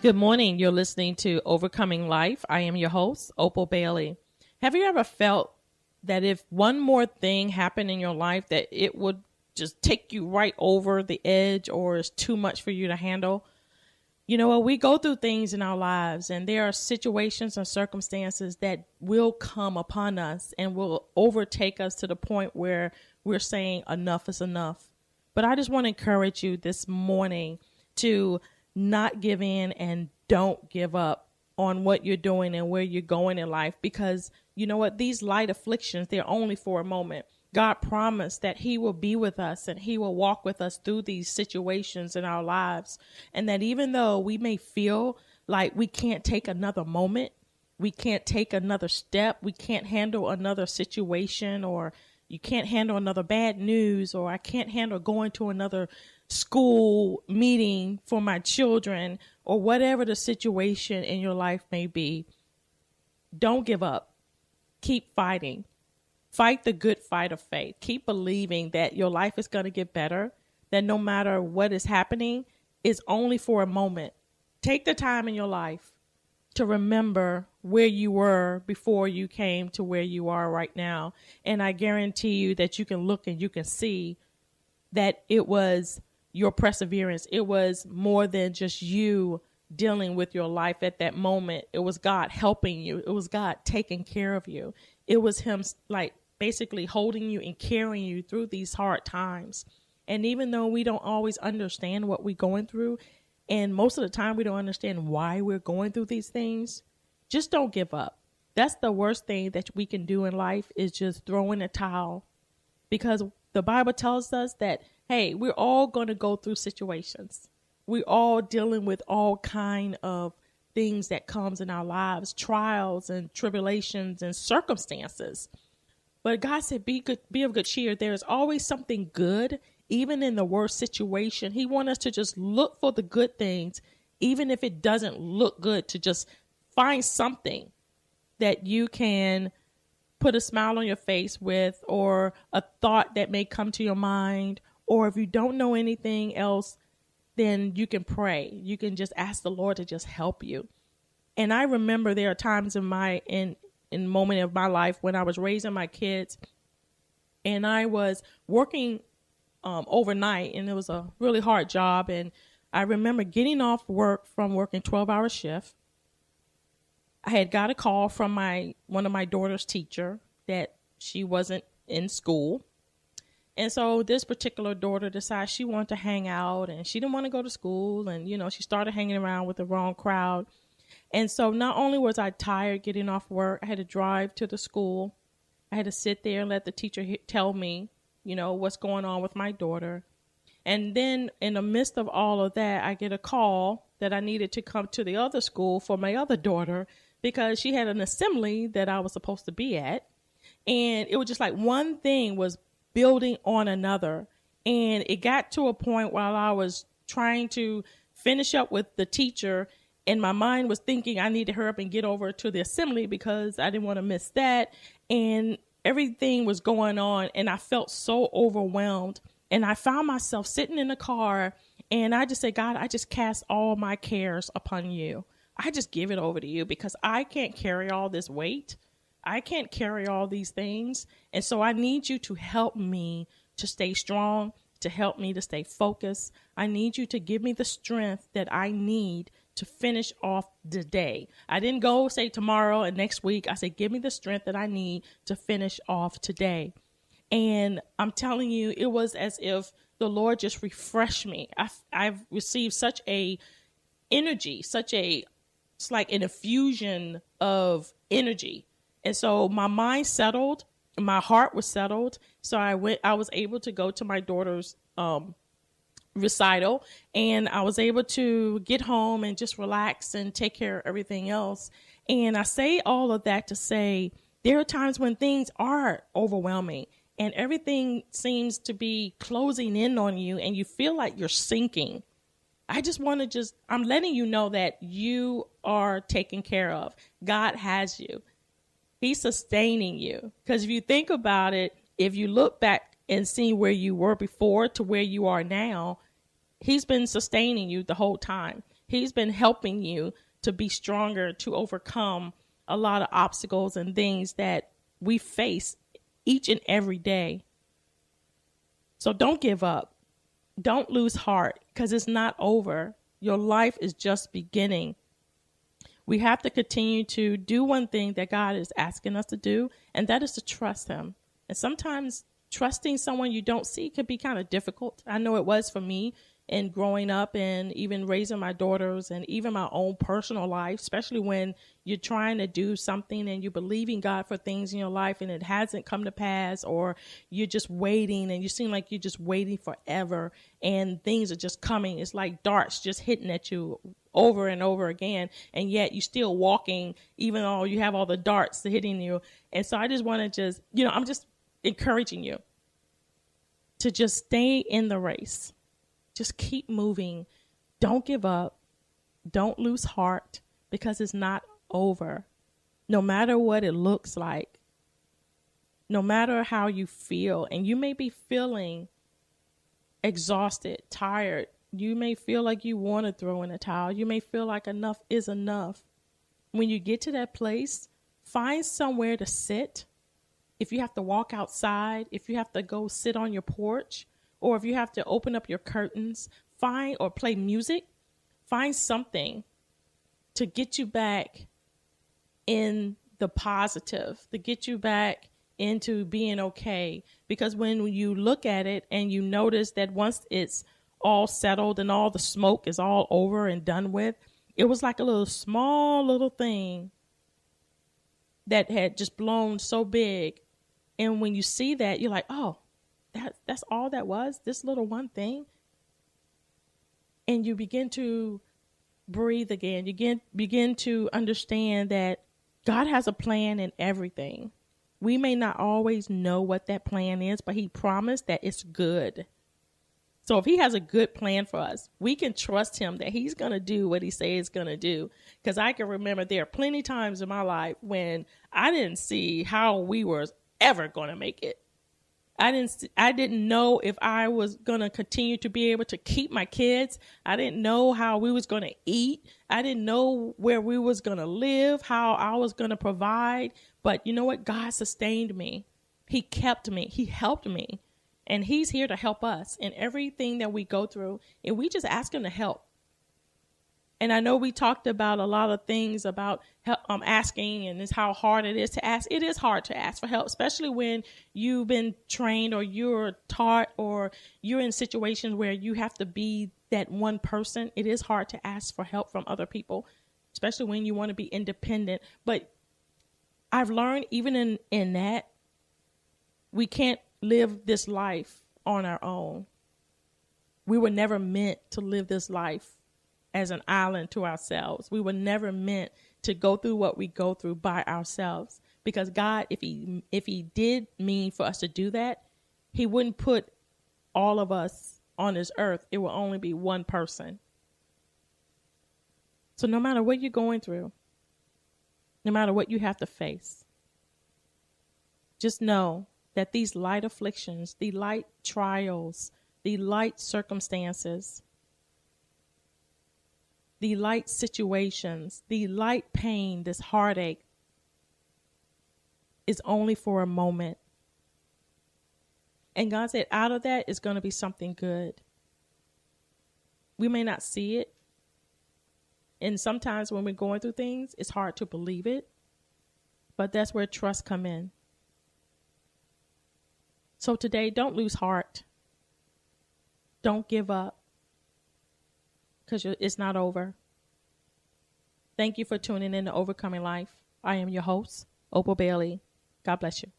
Good morning. You're listening to Overcoming Life. I am your host, Opal Bailey. Have you ever felt that if one more thing happened in your life that it would just take you right over the edge or is too much for you to handle? You know what? We go through things in our lives and there are situations and circumstances that will come upon us and will overtake us to the point where we're saying enough is enough. But I just want to encourage you this morning to not give in and don't give up on what you're doing and where you're going in life, because you know what? These light afflictions, they're only for a moment. God promised that he will be with us and he will walk with us through these situations in our lives. And that even though we may feel like we can't take another moment, we can't take another step, we can't handle another situation, or you can't handle another bad news, or I can't handle going to another school meeting for my children, or whatever the situation in your life may be, don't give up. Keep fighting. Fight the good fight of faith. Keep believing that your life is going to get better, that no matter what is happening, it's only for a moment. Take the time in your life to remember where you were before you came to where you are right now. And I guarantee you that you can look and you can see that it was your perseverance. It was more than just you dealing with your life at that moment. It was God helping you. It was God taking care of you. It was him basically holding you and carrying you through these hard times. And even though we don't always understand what we're going through, and most of the time we don't understand why we're going through these things, just don't give up. That's the worst thing that we can do in life, is just throw in a towel. Because the Bible tells us that, hey, we're all going to go through situations. We're all dealing with all kind of things that comes in our lives, trials and tribulations and circumstances. But God said, be of good cheer. There's always something good, even in the worst situation. He wants us to just look for the good things, even if it doesn't look good, to just find something that you can put a smile on your face with, or a thought that may come to your mind. Or if you don't know anything else, then you can pray. You can just ask the Lord to just help you. And I remember there are times in moment of my life when I was raising my kids and I was working overnight, and it was a really hard job. And I remember getting off work from working 12-hour shift. I had got a call from one of my daughter's teacher that she wasn't in school. And so this particular daughter decided she wanted to hang out and she didn't want to go to school. And, she started hanging around with the wrong crowd. And so not only was I tired getting off work, I had to drive to the school. I had to sit there and let the teacher tell me, what's going on with my daughter. And then in the midst of all of that, I get a call that I needed to come to the other school for my other daughter because she had an assembly that I was supposed to be at. And it was just like one thing was building on another. And it got to a point while I was trying to finish up with the teacher, and my mind was thinking I need to hurry up and get over to the assembly because I didn't want to miss that. And everything was going on, and I felt so overwhelmed. And I found myself sitting in the car, and I just said, God, I just cast all my cares upon you. I just give it over to you because I can't carry all this weight. I can't carry all these things. And so I need you to help me to stay strong, to help me to stay focused. I need you to give me the strength that I need to finish off the day. I didn't go say tomorrow and next week. I said, give me the strength that I need to finish off today. And I'm telling you, it was as if the Lord just refreshed me. I've received such a energy, it's like an infusion of energy. And so my mind settled, my heart was settled. So I was able to go to my daughter's recital, and I was able to get home and just relax and take care of everything else. And I say all of that to say there are times when things are overwhelming and everything seems to be closing in on you and you feel like you're sinking. I'm letting you know that you are taken care of. God has you. He's sustaining you. Because if you think about it, if you look back and see where you were before to where you are now, he's been sustaining you the whole time. He's been helping you to be stronger, to overcome a lot of obstacles and things that we face each and every day. So don't give up. Don't lose heart, because it's not over. Your life is just beginning. We have to continue to do one thing that God is asking us to do, and that is to trust him. And sometimes trusting someone you don't see could be kind of difficult. I know it was for me in growing up and even raising my daughters and even my own personal life, especially when you're trying to do something and you believe in God for things in your life and it hasn't come to pass, or you're just waiting and you seem like you're just waiting forever and things are just coming. It's like darts just hitting at you over and over again, and yet you're still walking even though you have all the darts hitting you. And so I just want to I'm just encouraging you to just stay in the race. Just keep moving. Don't give up. Don't lose heart, because it's not over. No matter what it looks like, no matter how you feel, and you may be feeling exhausted, tired. You may feel like you want to throw in a towel. You may feel like enough is enough. When you get to that place, find somewhere to sit. If you have to walk outside, if you have to go sit on your porch, or if you have to open up your curtains, find or play music, find something to get you back in the positive, to get you back into being okay. Because when you look at it and you notice that once it's all settled and all the smoke is all over and done with, it was like a little small little thing that had just blown so big. And when you see that, you're like, oh, that's all that was, this little one thing. And you begin to breathe again. You begin to understand that God has a plan in everything. We may not always know what that plan is, but he promised that it's good. So if he has a good plan for us, we can trust him that he's going to do what he says he's going to do. Because I can remember there are plenty times in my life when I didn't see how we were ever going to make it. I didn't know if I was going to continue to be able to keep my kids. I didn't know how we was going to eat. I didn't know where we was going to live, how I was going to provide. But you know what? God sustained me. He kept me. He helped me. And he's here to help us in everything that we go through. And we just ask him to help. And I know we talked about a lot of things about asking, and it's how hard it is to ask. It is hard to ask for help, especially when you've been trained or you're taught or you're in situations where you have to be that one person. It is hard to ask for help from other people, especially when you want to be independent. But I've learned even in that, we can't live this life on our own. We were never meant to live this life as an island to ourselves. We were never meant to go through what we go through by ourselves. Because God, if he did mean for us to do that, he wouldn't put all of us on this earth. It will only be one person. So no matter what you're going through, no matter what you have to face, just know that these light afflictions, the light trials, the light circumstances, the light situations, the light pain, this heartache is only for a moment. And God said out of that is going to be something good. We may not see it. And sometimes when we're going through things, it's hard to believe it. But that's where trust come in. So today, don't lose heart. Don't give up, because it's not over. Thank you for tuning in to Overcoming Life. I am your host, Opal Bailey. God bless you.